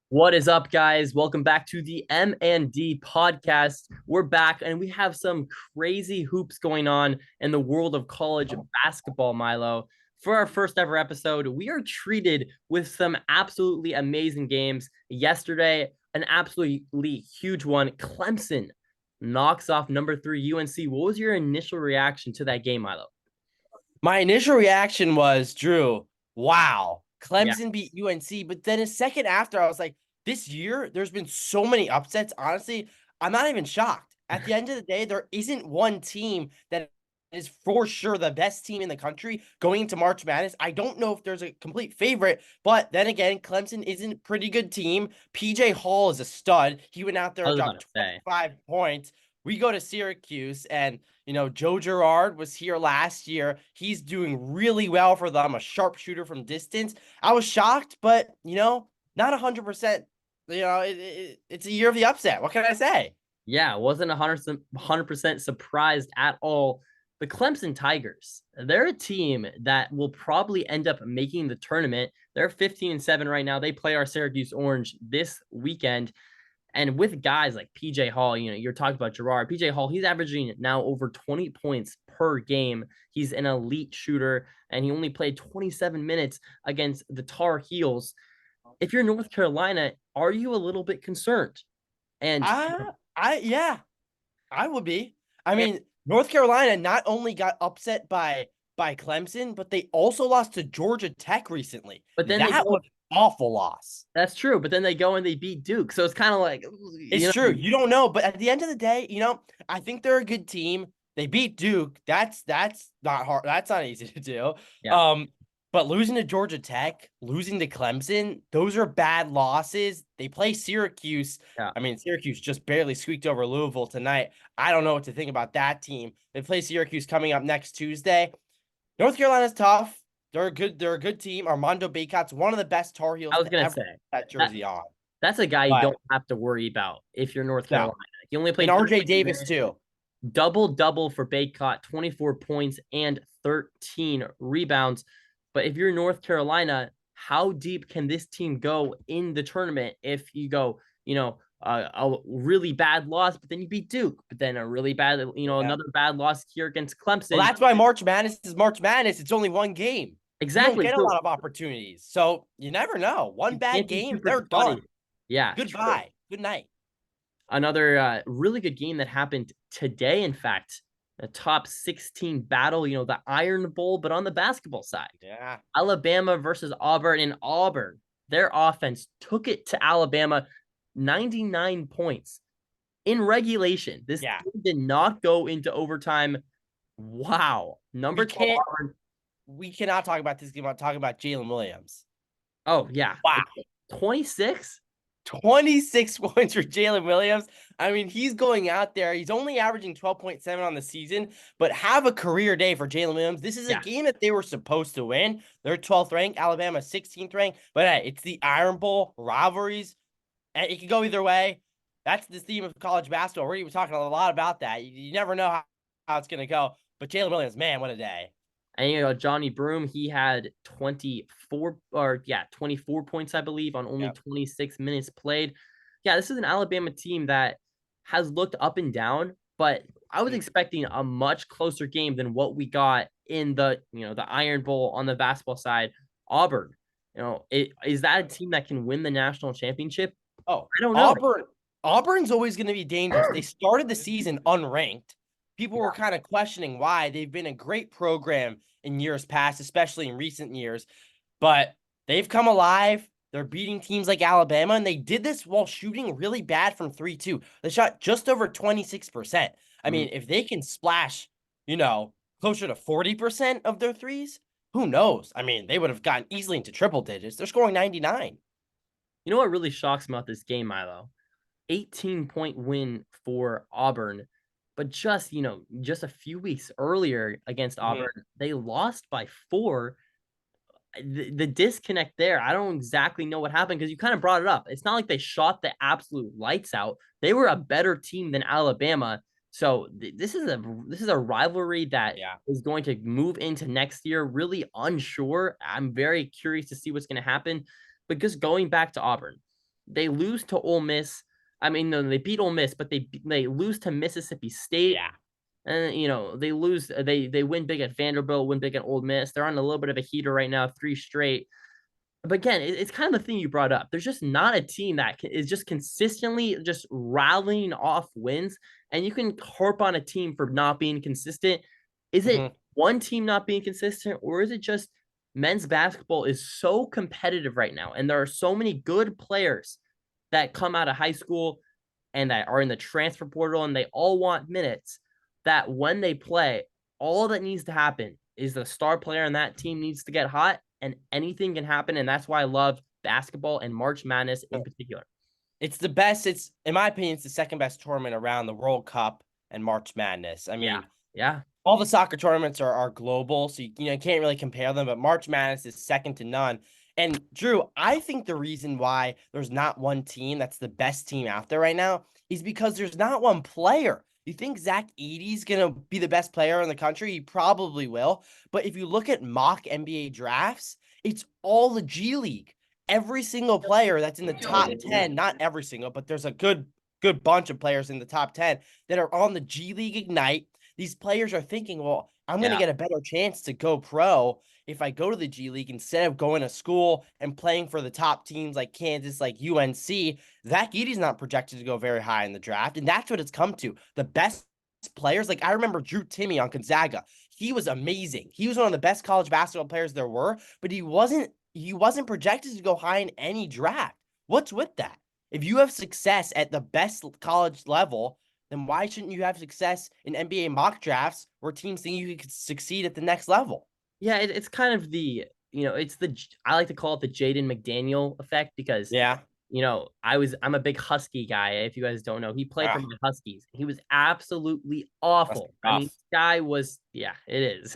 What is up, guys? Welcome back to the M&D podcast. We're back and we have some crazy hoops going on in the world of college basketball, Milo. For our first ever episode, we are treated with some absolutely amazing games. Yesterday, an absolutely huge one. Clemson knocks off number 3 UNC. What was your initial reaction to that game, Milo? My initial reaction was, Drew, wow, Yeah. Clemson beat UNC. But then a second after, I was like, this year, there's been so many upsets. Honestly, I'm not even shocked. At the end of the day, there isn't one team that is for sure the best team in the country going into March Madness. I don't know if there's a complete favorite, but then again, Clemson isn't a pretty good team. PJ Hall is a stud. He went out there I and was about dropped to say. 25 points. We go to Syracuse and Joe Girard was here last year. He's doing really well for them, a sharpshooter from distance. I was shocked, but, not 100%. It's a year of the upset. What can I say? Yeah, wasn't 100% surprised at all. The Clemson Tigers, they're a team that will probably end up making the tournament. They're 15-7 right now. They play our Syracuse Orange this weekend. And with guys like PJ Hall, you're talking about Gerard. PJ Hall, he's averaging now over 20 points per game. He's an elite shooter, and he only played 27 minutes against the Tar Heels. If you're North Carolina, are you a little bit concerned? And Yeah, I would be. I and mean, North Carolina not only got upset by Clemson, but they also lost to Georgia Tech recently. but then they That go. was an awful loss. That's true, but then they go and they beat Duke, so it's kind of like It's true. You don't know, but at the end of the day, I think they're a good team. They beat Duke. That's not hard. That's not easy to do. yeah. Um, but losing to Georgia Tech, losing to Clemson, those are bad losses. They play Syracuse. Yeah. I mean, Syracuse just barely squeaked over Louisville tonight. I don't know what to think about that team. They play Syracuse coming up next Tuesday. North Carolina's tough. They're a good. They're a good team. Armando Bacot's one of the best Tar I Heels was to gonna ever say put that that jersey on. that's a guy you But don't have to worry about if you're North no, Carolina. He only and played RJ 38 Davis minutes, too. double double for Baycott, 24 points and 13 rebounds. But if you're North Carolina, how deep can this team go in the tournament if you go, a really bad loss, but then you beat Duke, but then a really bad, Yeah. another bad loss here against Well, Clemson. that's why March Madness is March Madness. It's only one game. You don't Exactly. get a So lot of opportunities. So you never know. One you bad can't be game, super they're done. spotty. Yeah, true. Goodbye. Good night. Another really good game that happened today, in fact, a top 16 battle, the Iron Bowl, but on the basketball side. Yeah. Alabama versus Auburn. In Auburn, their offense took it to Alabama 99 points in regulation. This Yeah. game did not go into overtime. Wow. We Number 12, can't Auburn. we cannot talk about this game without talking about Jalen Williams. Oh, yeah. Wow. 26? 26 points for Jalen Williams. I mean, he's going out there. He's only averaging 12.7 on the season, but have a career day for Jalen Williams. This is a Yeah. game that they were supposed to win. They're 12th ranked, Alabama 16th ranked. But hey, it's the Iron Bowl rivalries. And it could go either way. That's the theme of college basketball. We're even talking a lot about that. You never know how it's going to go. But Jalen Williams, man, what a day. And Johnny Broom, he had 24 points, I believe, on only Yep. 26 minutes played. Yeah, this is an Alabama team that has looked up and down, but I was expecting a much closer game than what we got in the Iron Bowl on the basketball side. Auburn, is that a team that can win the national championship? Oh, I don't know. Auburn's always going to be dangerous. They started the season unranked. People were kind of questioning why. They've been a great program in years past, especially in recent years, but they've come alive. They're beating teams like Alabama, and they did this while shooting really bad from 3-2. They shot just over 26%. I Mhm. mean, if they can splash, closer to 40% of their threes, who knows? I mean, they would have gotten easily into triple digits. They're scoring 99. You know what really shocks me about this game, Milo? 18-point win for Auburn. But just a few weeks earlier against Mhm. Auburn, they lost by 4. The disconnect there, I don't exactly know what happened because you kind of brought it up. It's not like they shot the absolute lights out. They were a better team than Alabama. So this is a rivalry that Yeah. is going to move into next year. Really unsure. I'm very curious to see what's going to happen. But just going back to Auburn, They lose to Ole Miss. I mean, no, they beat Ole Miss, but they lose to Mississippi State. Yeah. And they lose. They win big at Vanderbilt, win big at Ole Miss. They're on a little bit of a heater right now, 3 straight. But again, it's kind of the thing you brought up. There's just not a team that is just consistently just rallying off wins. And you can harp on a team for not being consistent. Is it one team not being consistent, or is it just men's basketball is so competitive right now, and there are so many good players that come out of high school and that are in the transfer portal, and they all want minutes, that when they play, all that needs to happen is the star player on that team needs to get hot, and anything can happen. And that's why I love basketball and March Madness in particular. It's the best. It's, in my opinion, it's the second best tournament around the World Cup and March Madness. I mean, yeah. All the soccer tournaments are global, so you can't really compare them, but March Madness is second to none. And Drew, I think the reason why there's not one team that's the best team out there right now is because there's not one player. You think Zach Edey's going to be the best player in the country? He probably will. But if you look at mock NBA drafts, it's all the G League. Every single player that's in the top 10, not every single, but there's a good bunch of players in the top 10 that are on the G League Ignite. These players are thinking, well, I'm going to get a better chance to go pro if I go to the G League instead of going to school and playing for the top teams like Kansas, like UNC. Zach Edey's not projected to go very high in the draft, and that's what it's come to. The best players, like I remember Drew Timme on Gonzaga. He was amazing. He was one of the best college basketball players there were, but he wasn't projected to go high in any draft. What's with that? If you have success at the best college level, then why shouldn't you have success in NBA mock drafts where teams think you could succeed at the next level? Yeah, it's kind of I like to call it the Jaden McDaniel effect, because I'm a big Husky guy. If you guys don't know, he played for the Huskies. He was absolutely awful. I mean, this guy was, it is.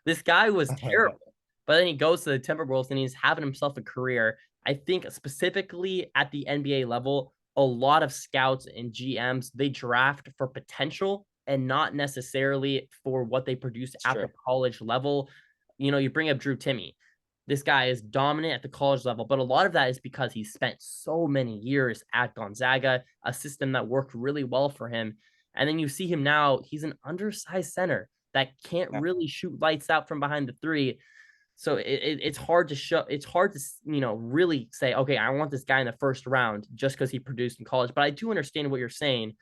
This guy was terrible. But then he goes to the Timberwolves and he's having himself a career. I think specifically at the NBA level, a lot of scouts and GMs, they draft for potential and not necessarily for what they produce at the college level. You bring up Drew Timme. This guy is dominant at the college level, but a lot of that is because he spent so many years at Gonzaga, a system that worked really well for him. And then you see him now, he's an undersized center that can't really shoot lights out from behind the three. So it's hard to show. It's hard to really say, okay, I want this guy in the first round just because he produced in college. But I do understand what you're saying.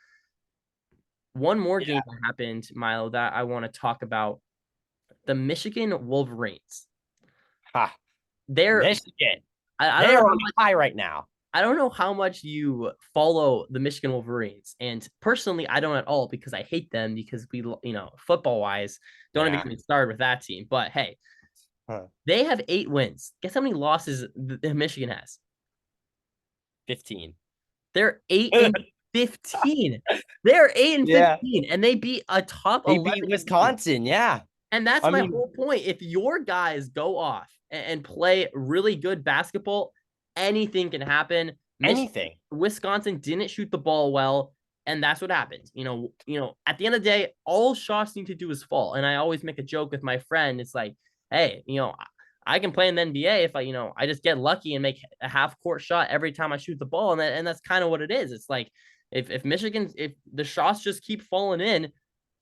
One more game that happened, Milo, that I want to talk about: the Michigan Wolverines. They're Michigan. They're on high right now. I don't know how much you follow the Michigan Wolverines, and personally, I don't at all, because I hate them, because we, football wise, don't even get me started with that team. But hey. They have 8 wins. Guess how many losses Michigan has? 15. They're 8-15. They're 8-15, and they beat a top 11. They beat Wisconsin, And that's my whole point. If your guys go off and play really good basketball, anything can happen. Wisconsin didn't shoot the ball well, and that's what happened. At the end of the day, all shots need to do is fall. And I always make a joke with my friend. It's like, hey, I can play in the NBA if I just get lucky and make a half court shot every time I shoot the ball. And that's kind of what it is. It's like, if Michigan, if the shots just keep falling in,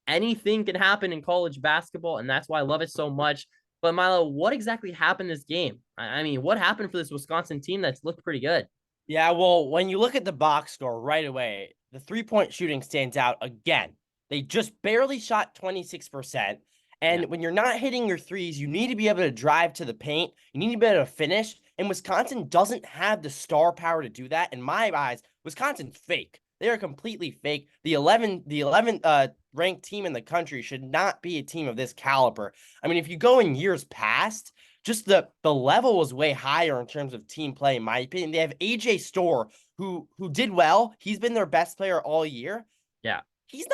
anything can happen in college basketball. And that's why I love it so much. But Milo, what exactly happened this game? I mean, what happened for this Wisconsin team that's looked pretty good? Yeah, well, when you look at the box score right away, the 3-point shooting stands out again. They just barely shot 26%. And when you're not hitting your threes, you need to be able to drive to the paint. You need to be able to finish. And Wisconsin doesn't have the star power to do that. In my eyes, Wisconsin's fake. They are completely fake. The 11th ranked team in the country should not be a team of this caliber. I mean, if you go in years past, just the level was way higher in terms of team play, in my opinion. They have AJ Storr, who did well. He's been their best player all year. Yeah. He's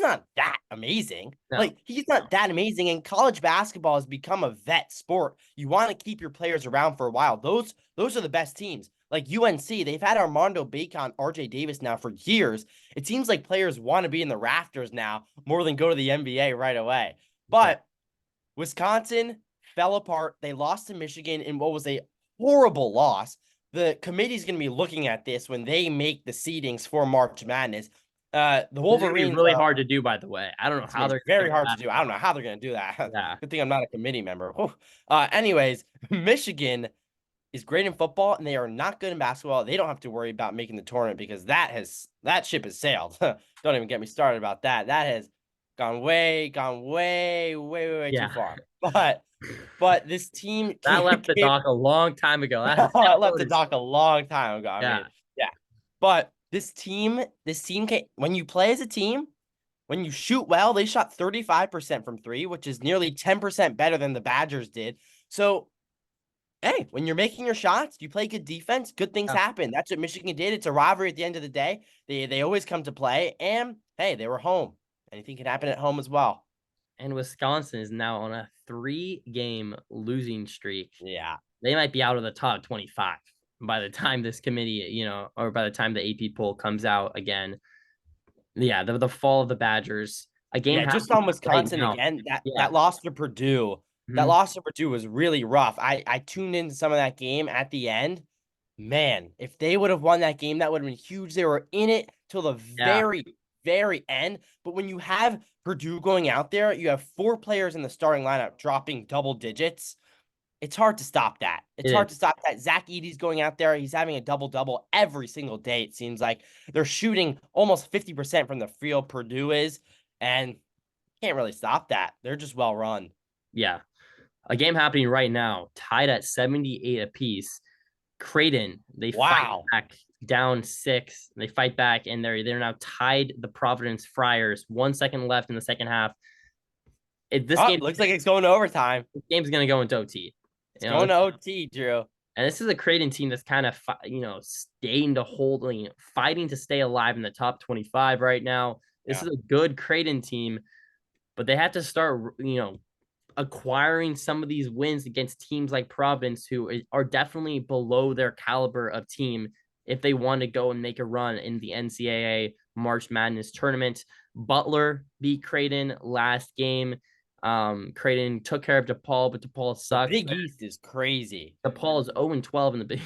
not that amazing. No. He's not that amazing. And college basketball has become a vet sport. You want to keep your players around for a while. Those are the best teams. Like UNC, they've had Armando Bacon, RJ Davis now for years. It seems like players want to be in the rafters now more than go to the NBA right away. But Wisconsin fell apart. They lost to Michigan in what was a horrible loss. the committee's going to be looking at this when they make the seedings for March Madness. The This is gonna be Wolverines, really hard to do, by the way. I don't know it's how gonna be they're very gonna figure hard to that do. I don't know out. how they're going to do that. Yeah. Good thing I'm not a committee member. Anyways, Michigan is great in football, and they are not good in basketball. They don't have to worry about making the tournament because that ship has sailed. Don't even get me started about that. That has gone way too Yeah. far. But this team That left the came dock a long time ago. I That left the was dock a long time ago. I yeah. mean, yeah. But this team can, when you play as a team, when you shoot well, they shot 35% from three, which is nearly 10% better than the Badgers did. So, hey, when you're making your shots, you play good defense, good things Yeah. happen. That's what Michigan did. It's a rivalry at the end of the day. They always come to play. And hey, they were home. Anything can happen at home as well. And Wisconsin is now on a 3-game losing streak. Yeah. They might be out of the top 25 by the time this committee, or by the time the AP poll comes out again. Yeah, the fall of the Badgers. A game Yeah, just happening on right Wisconsin now. again. That Yeah. that loss to Purdue, that Mhm. loss to Purdue was really rough. I tuned into some of that game at the end. Man, if they would have won that game, that would have been huge. They were in it till the Yeah, very end. But when you have Purdue going out there, you have 4 players in the starting lineup dropping double digits. It's hard to stop that. It's it hard is. to stop that. Zach Edey's going out there. He's having a double-double every single day, it seems like. They're shooting almost 50% from the field, Purdue is. And can't really stop that. They're just well run. Yeah. A game happening right now, tied at 78 apiece. Creighton, they fight Wow. back down 6. They fight back, and they're now tied the Providence Friars. 1 second left in the second half. This Oh, game looks like it's going to overtime. this game's gonna go into OT. It's going to OT, Drew. And this is a Creighton team that's kind of staying to hold, fighting to stay alive in the top 25 right now. This Yeah. is a good Creighton team, but they have to start acquiring some of these wins against teams like Providence, who are definitely below their caliber of team if they want to go and make a run in the NCAA March Madness tournament. Butler beat Creighton last game. Creighton took care of DePaul, but DePaul The sucks. Big East is crazy. DePaul is 0-12 in the big,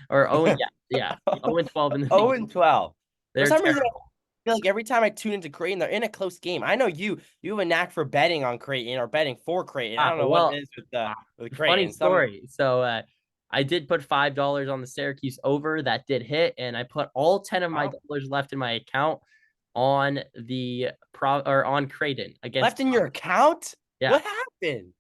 or 0, yeah, 0-12 in the big. 0 and 12. For They're some reason, I terrible. feel like every time I tune into Creighton, they're in a close game. I know you have a knack for betting on Creighton or betting for Creighton. I don't know what it Well, is uh, with funny Creighton. story. So I did put $5 on the Syracuse over. That did hit, and I put all 10 of my Oh, dollars left in my account on the on Creighton against. left in your account? Yeah, What happened?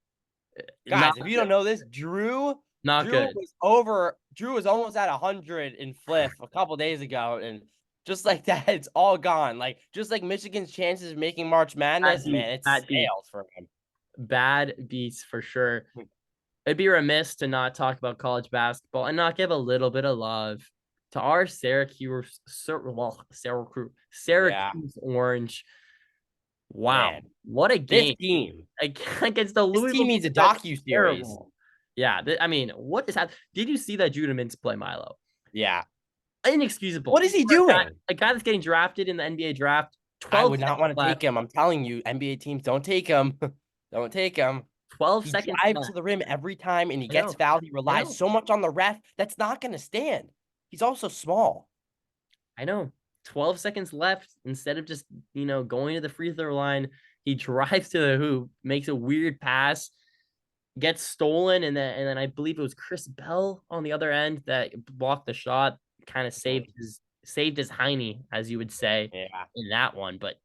not Guys, if you don't know this, Drew not Drew good. was over. Drew was almost at 100 in Fliff a couple days ago, and just like that, it's all gone. Like just like Michigan's chances of making March Madness, man, it Bad beats, sails for him. bad beats for sure. It'd be remiss to not talk about college basketball and not give a little bit of love to our Yeah, Syracuse Orange. Wow, man, what a this game team, against the this team Louisville needs a team that's docu series. terrible. Yeah, I mean, what is that? Did you see that Judah Mintz play, Milo? Yeah, Inexcusable. what is he For doing? a guy that's getting drafted in the NBA draft, I 12 would not seconds want to take left. him. I'm telling you, NBA teams don't take him. Don't take him. 12 He seconds drives to left. the rim every time and he I gets know. fouled. He I relies know. so much on the ref. That's not going to stand. He's also small. I know. 12 seconds left. Instead of just, going to the free throw line, he drives to the hoop, makes a weird pass, gets stolen, and then I believe it was Chris Bell on the other end that blocked the shot, kind of saved his hiney, as you would say, Yeah. in that one. But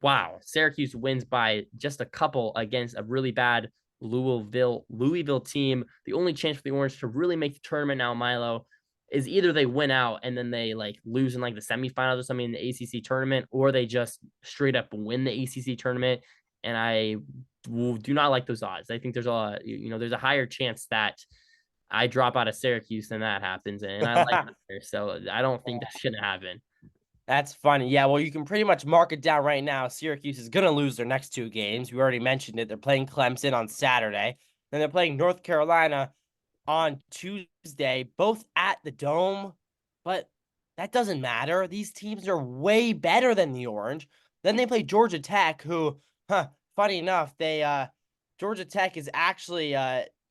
wow, Syracuse wins by just a couple against a really bad Louisville team. The only chance for the Orange to really make the tournament now, Milo, is either they win out and then they lose in the semifinals or something in the ACC tournament, or they just straight up win the ACC tournament. And I do not like those odds. I think there's a higher chance that I drop out of Syracuse than that happens, and I like it. So I don't think that's gonna happen. That's funny. Yeah, well, you can pretty much mark it down right now. Syracuse is going to lose their next 2 games. We already mentioned it. They're playing Clemson on Saturday. Then they're playing North Carolina on Tuesday, both at the Dome. But that doesn't matter. These teams are way better than the Orange. Then they play Georgia Tech, who, funny enough, Georgia Tech is actually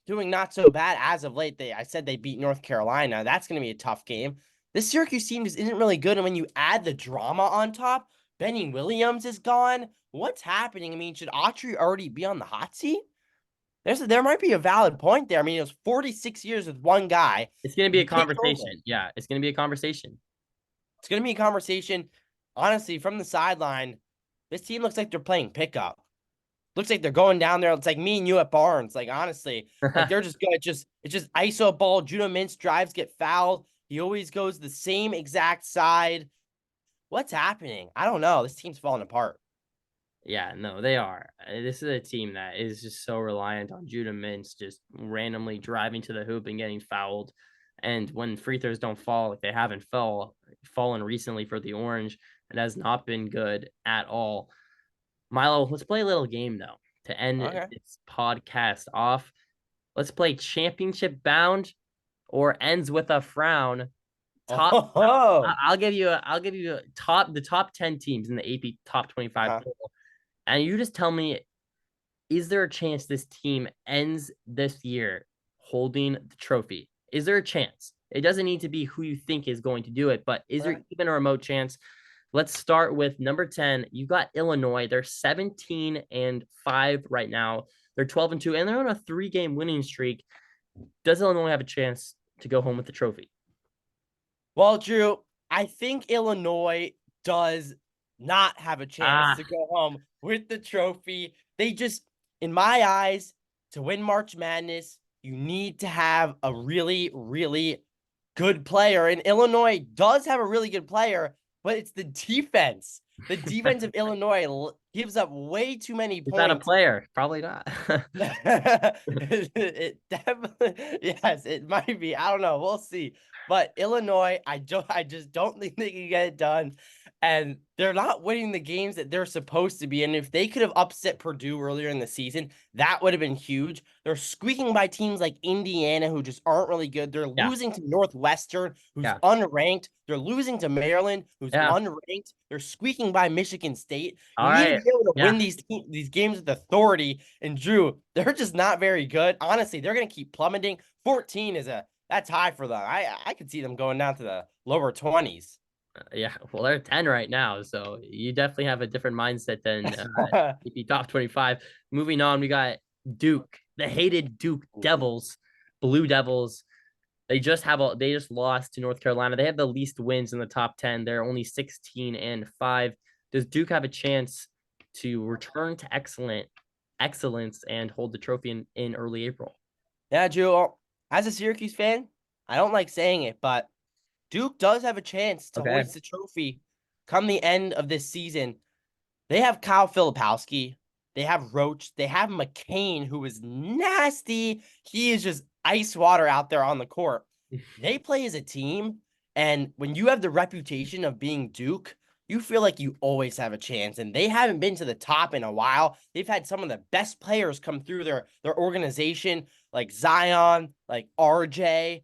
doing not so bad as of late. I said they beat North Carolina. That's going to be a tough game. This Syracuse team just isn't really good. And when you add the drama on top, Benny Williams is gone. What's happening? I mean, should Autry already be on the hot seat? There might be a valid point there. I mean, it was 46 years with one guy. It's going to be He a takes over. conversation. Yeah, it's going to be a conversation. It's going to be a conversation. Honestly, from the sideline, this team looks like they're playing pickup. Looks like they're going down there. It's like me and you at Barnes. Like, honestly, like they're just good. It's just ISO ball. Judah Mintz drives, get fouled. He always goes the same exact side. What's happening? I don't know. This team's falling apart. Yeah, no, they are. This is a team that is just so reliant on Judah Mintz just randomly driving to the hoop and getting fouled. And when free throws don't fall, like they haven't fallen recently for the Orange, it has not been good at all. Milo, let's play a little game though to end Okay. this podcast off. Let's play championship bound or ends with a frown. Top. Oh. I'll give you the top 10 teams in the AP top 25 Uh-huh. poll, and you just tell me, is there a chance this team ends this year holding the trophy? Is there a chance? It doesn't need to be who you think is going to do it, but is there Okay. even a remote chance? Let's start with number 10. You got Illinois. They're 17-5 right now. They're 12-2, and they're on a 3-game winning streak. Does Illinois have a chance to go home with the trophy? Well, Drew, I think Illinois does not have a chance to go home with the trophy. They just, in my eyes, to win March Madness, you need to have a really, really good player. And Illinois does have a really good player, but it's the defense. The defense of Illinois gives up way too many Is that a points. player? Probably not. It definitely, yes, it might be. I don't know. We'll see. But Illinois, I just don't think they can get it done. And they're not winning the games that they're supposed to be. And if they could have upset Purdue earlier in the season, that would have been huge. They're squeaking by teams like Indiana, who just aren't really good. They're Yeah. losing to Northwestern, who's Yeah. unranked. They're losing to Maryland, who's Yeah. unranked. They're squeaking by Michigan State. You All need to right. be able to Yeah. win these games with authority. And Drew, they're just not very good. Honestly, they're going to keep plummeting. 14 that's high for them. I could see them going down to the lower 20s. Yeah. Well, they're 10 right now. So you definitely have a different mindset than AP top 25. Moving on, we got Duke, the hated Duke Devils, Blue Devils. They just lost to North Carolina. They have the least wins in the top 10. They're only 16-5. Does Duke have a chance to return to excellence and hold the trophy in early April? Yeah, Drew, as a Syracuse fan, I don't like saying it, but Duke does have a chance to Okay. hoist the trophy come the end of this season. They have Kyle Filipowski. They have Roach. They have McCain, who is nasty. He is just ice water out there on the court. They play as a team. And when you have the reputation of being Duke, you feel like you always have a chance. And they haven't been to the top in a while. They've had some of the best players come through their organization, like Zion, like RJ.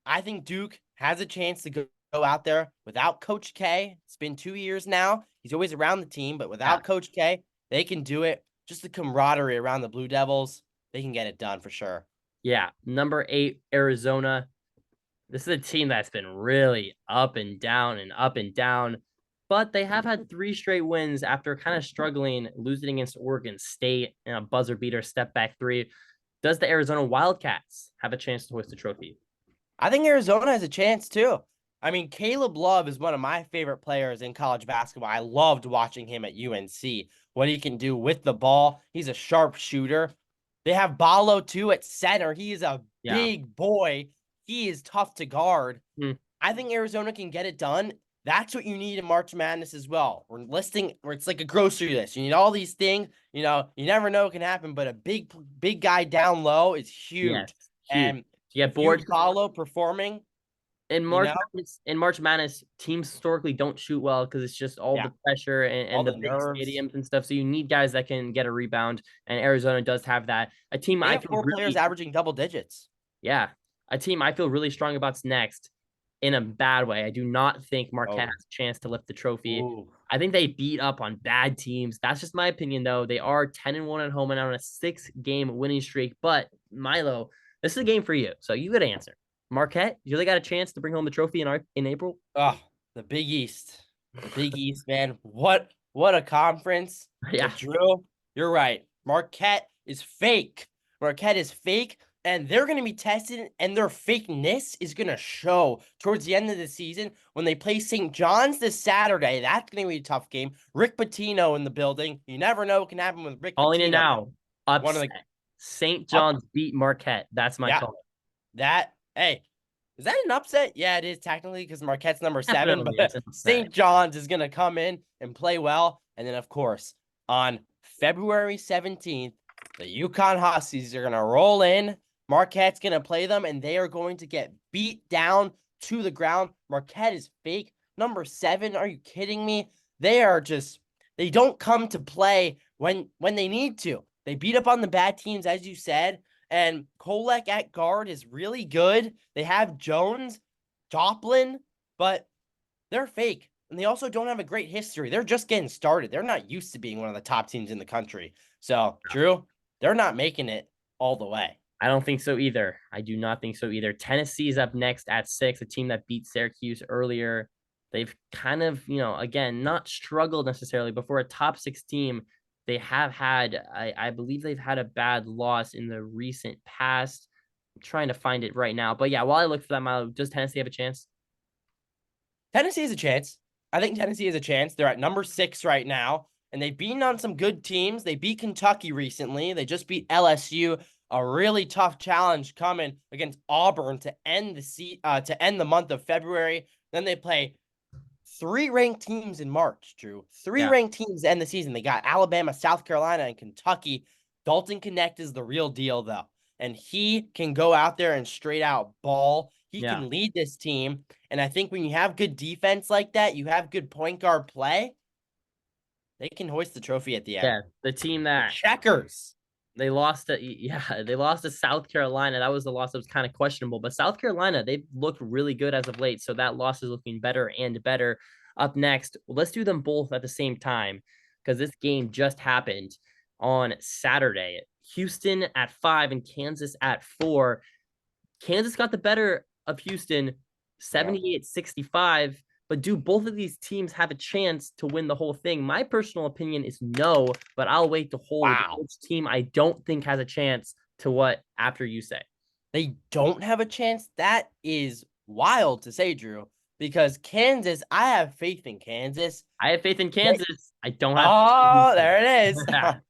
I think Duke has a chance to go out there without Coach K. It's been 2 years now. He's always around the team, but without Coach K, they can do it. Just the camaraderie around the Blue Devils, they can get it done for sure. Yeah. Number 8, Arizona. This is a team that's been really up and down, but they have had 3 straight wins after kind of struggling, losing against Oregon State in a buzzer beater step back 3. Does the Arizona Wildcats have a chance to hoist the trophy? I think Arizona has a chance too. I mean, Caleb Love is one of my favorite players in college basketball. I loved watching him at UNC, what he can do with the ball. He's a sharp shooter. They have Ballo too at center. He is a big boy. He is tough to guard. I think Arizona can get it done. That's what you need in March Madness as well. We're listing where it's like a grocery list. You need all these things. You never know what can happen, but a big guy down low is huge. Yes, huge. And You get bored. Ballo performing In March Madness, teams historically don't shoot well because it's just all the pressure and the big nerves. stadiums and stuff. So you need guys that can get a rebound, and Arizona does have that. A team They have 4 players averaging double digits. Yeah, a team I feel really strong about's next. In a bad way, I do not think Marquette has a chance to lift the trophy. Ooh. I think they beat up on bad teams. That's just my opinion, though. They are 10-1 at home and on a 6-game winning streak, but Milo, this is a game for you. So you got to answer. Marquette, you really got a chance to bring home the trophy in April? Oh, the Big East. The Big East, man. What a conference. Yeah. But Drew, you're right. Marquette is fake. Marquette is fake, and they're going to be tested, and their fakeness is going to show towards the end of the season when they play St. John's this Saturday. That's going to be a tough game. Rick Pitino in the building. You never know what can happen with Rick Calling it Pitino. now. One of Upset. the St. up, John's beat Marquette. That's my yeah, call. hey, is that an upset? Yeah, it is technically because Marquette's number 7, Definitely, it's but an upset. St. John's is going to come in and play well. And then, of course, on February 17th, the UConn Huskies are going to roll in. Marquette's going to play them, and they are going to get beat down to the ground. Marquette is fake. Number 7, are you kidding me? They don't come to play when they need to. They beat up on the bad teams, as you said. And Kolek at guard is really good. They have Jones, Joplin, but they're fake. And they also don't have a great history. They're just getting started. They're not used to being one of the top teams in the country. So, Drew, they're not making it all the way. I don't think so either. I do not think so either. Tennessee's up next at 6, a team that beat Syracuse earlier. They've kind of, again, not struggled necessarily, but for a top 6 team, they have had, I believe they've had a bad loss in the recent past. I'm trying to find it right now. But yeah, while I look for that, Milo, does Tennessee have a chance? Tennessee has a chance. I think Tennessee has a chance. They're at number 6 right now, and they've beaten on some good teams. They beat Kentucky recently. They just beat LSU. A really tough challenge coming against Auburn to end the month of February. Then they play 3 ranked teams in March, Drew. 3 Yeah. ranked teams to end the season. They got Alabama, South Carolina, and Kentucky. Dalton Connect is the real deal, though. And he can go out there and straight out ball. He Yeah. can lead this team. And I think when you have good defense like that, you have good point guard play, they can hoist the trophy at the end. Yeah, the team that Checkers. they lost to South Carolina. That was the loss that was kind of questionable. But South Carolina, they've looked really good as of late. So that loss is looking better and better. Up next, let's do them both at the same time because this game just happened on Saturday. Houston at 5 and Kansas at 4. Kansas got the better of Houston 78-65. But do both of these teams have a chance to win the whole thing? My personal opinion is no, but I'll wait to hold which team I don't think has a chance to what after you say. They don't have a chance? That is wild to say, Drew, because Kansas, I have faith in Kansas. I have faith in Kansas. I don't have Oh, there it is. The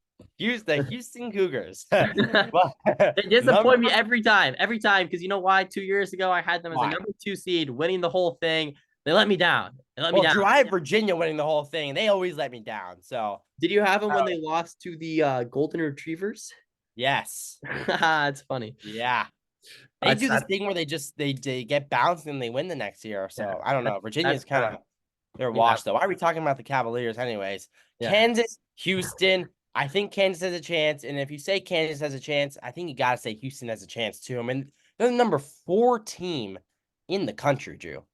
Houston Cougars. They disappoint me every time, because you know why? 2 years ago, I had them as a number 2 seed, winning the whole thing. They let me down. Drew, I have Virginia winning the whole thing, and they always let me down. So, did you have them when they lost to the Golden Retrievers? Yes. It's funny. Yeah. They do this thing where they get bounced and they win the next year. So I don't know. Virginia's kind of they're washed though. Why are we talking about the Cavaliers anyways? Yeah. Kansas, Houston. I think Kansas has a chance. And if you say Kansas has a chance, I think you gotta say Houston has a chance too. I mean, they're the number 4 team in the country, Drew.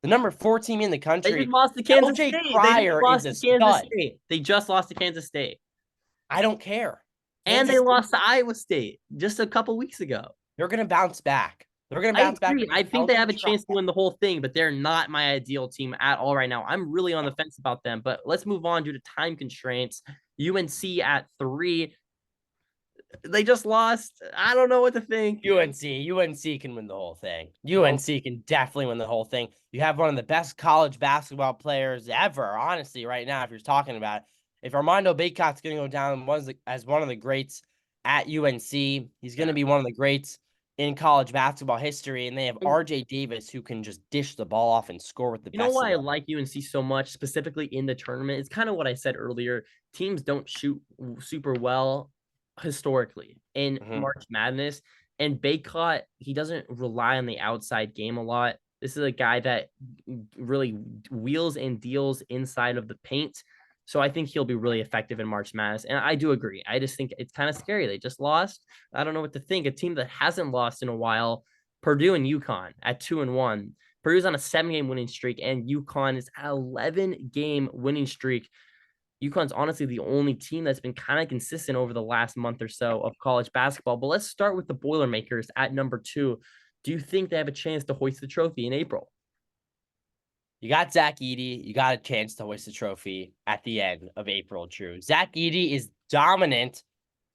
The number 4 team in the country. They just lost to Kansas State. They just lost to Kansas State. I don't care. And they lost to Iowa State just a couple weeks ago. They're going to bounce back. Back. I think they have a chance to win the whole thing, but they're not my ideal team at all right now. I'm really on the fence about them, but let's move on due to time constraints. UNC at 3. They just lost. I don't know what to think. UNC can win the whole thing. UNC can definitely win the whole thing. You have one of the best college basketball players ever, honestly, right now, if you're talking about it. If Armando Bacot's going to go down as one of the greats at UNC, he's going to be one of the greats in college basketball history. And they have RJ Davis, who can just dish the ball off and score with the best. You know why I like UNC so much, specifically in the tournament? It's kind of what I said earlier. Teams don't shoot super well historically in March Madness. And Bacot, he doesn't rely on the outside game a lot. This is a guy that really wheels and deals inside of the paint. So I think he'll be really effective in March Madness. And I do agree. I just think it's kind of scary. They just lost. I don't know what to think. A team that hasn't lost in a while, Purdue and UConn at 2-1. Purdue's on a 7-game winning streak, and UConn is 11-game winning streak. UConn's honestly the only team that's been kind of consistent over the last month or so of college basketball. But let's start with the Boilermakers at number 2. Do you think they have a chance to hoist the trophy in April? You got Zach Edey. You got a chance to hoist the trophy at the end of April, Drew. Zach Edey is dominant,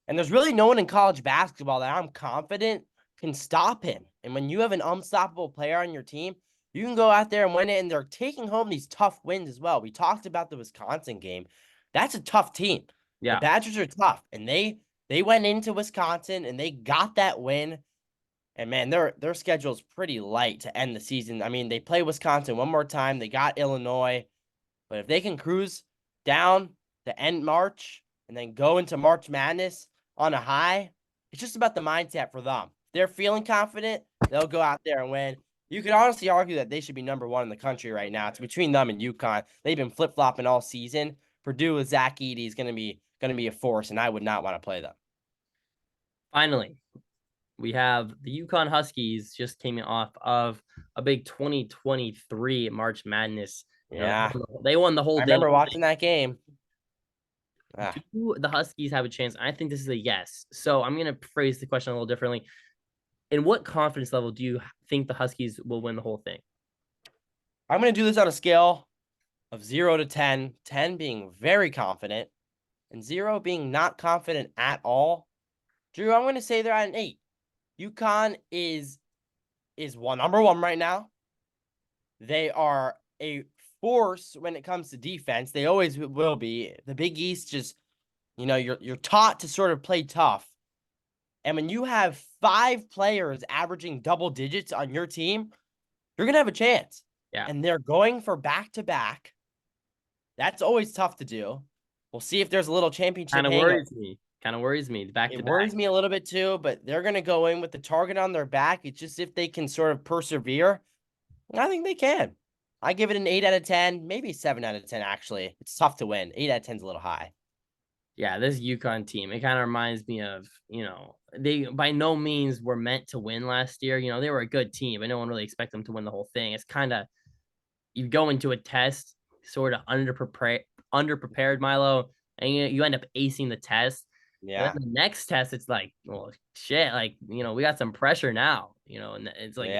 and there's really no one in college basketball that I'm confident can stop him. And when you have an unstoppable player on your team, you can go out there and win it, and they're taking home these tough wins as well. We talked about the Wisconsin game. That's a tough team. The Yeah. Badgers are tough, and they went into Wisconsin, and they got that win. And man, their schedule is pretty light to end the season. I mean, they play Wisconsin one more time. They got Illinois. But if they can cruise down to end March and then go into March Madness on a high, it's just about the mindset for them. If they're feeling confident, they'll go out there and win. You could honestly argue that they should be number 1 in the country right now. It's between them and UConn. They've been flip-flopping all season. Purdue with Zach Edey is going to be a force, and I would not want to play them. Finally, we have the UConn Huskies just came off of a big 2023 March Madness. Yeah. They won the whole I day. remember watching that game. Do the Huskies have a chance? I think this is a yes. So I'm going to phrase the question a little differently. In what confidence level do you think the Huskies will win the whole thing? I'm going to do this on a scale of 0 to 10, 10 being very confident and 0 being not confident at all. Drew, I'm going to say they're at an 8. UConn is number 1 right now. They are a force when it comes to defense. They always will be. The Big East just, you're taught to sort of play tough. And when you have 5 players averaging double digits on your team, you're going to have a chance. Yeah. And they're going for back-to-back. That's always tough to do. We'll see if there's a little championship Kind of hangover. worries me. It worries me a little bit too, but they're going to go in with the target on their back. It's just if they can sort of persevere, I think they can. I give it an 8 out of 10, maybe 7 out of 10, actually. It's tough to win. 8 out of 10 is a little high. Yeah, this UConn team, it kind of reminds me of, they by no means were meant to win last year. They were a good team, but no one really expected them to win the whole thing. It's kind of, you go into a test sort of underprepared, Milo, and you end up acing the test. Yeah. The next test, it's like, well, shit, like, we got some pressure now, and it's like,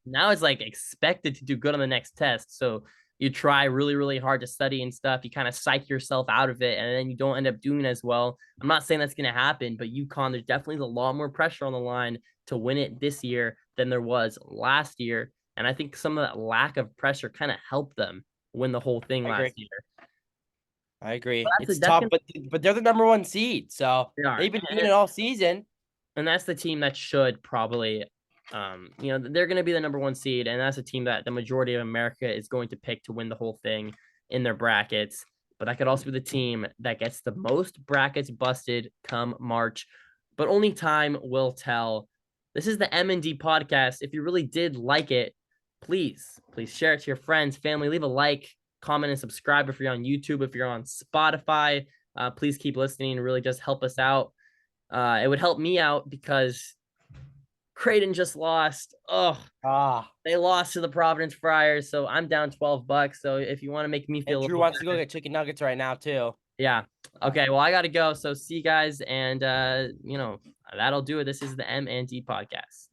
now it's like expected to do good on the next test. So you try really, really hard to study and stuff. You kind of psych yourself out of it, and then you don't end up doing as well. I'm not saying that's going to happen, but UConn, there's definitely a lot more pressure on the line to win it this year than there was last year. And I think some of that lack of pressure kind of helped them win the whole thing last year. I agree. It's tough, but they're the number 1 seed, so they've been doing it all season. And that's the team that should probably, they're going to be the number 1 seed, and that's a team that the majority of America is going to pick to win the whole thing in their brackets. But that could also be the team that gets the most brackets busted come March. But only time will tell. This is the M&D podcast. If you really did like it, please share it to your friends, family. Leave a like, comment, and subscribe if you're on YouTube. If you're on Spotify, please keep listening. It really does help us out. It would help me out because Creighton just lost. They lost to the Providence Friars, so I'm down $12. So if you want to make me feel, Drew wants to go get chicken nuggets right now too. Yeah. Okay. Well, I gotta go. So see you guys, and that'll do it. This is the M&D podcast.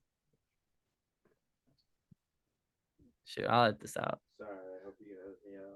Shoot, I'll let this out.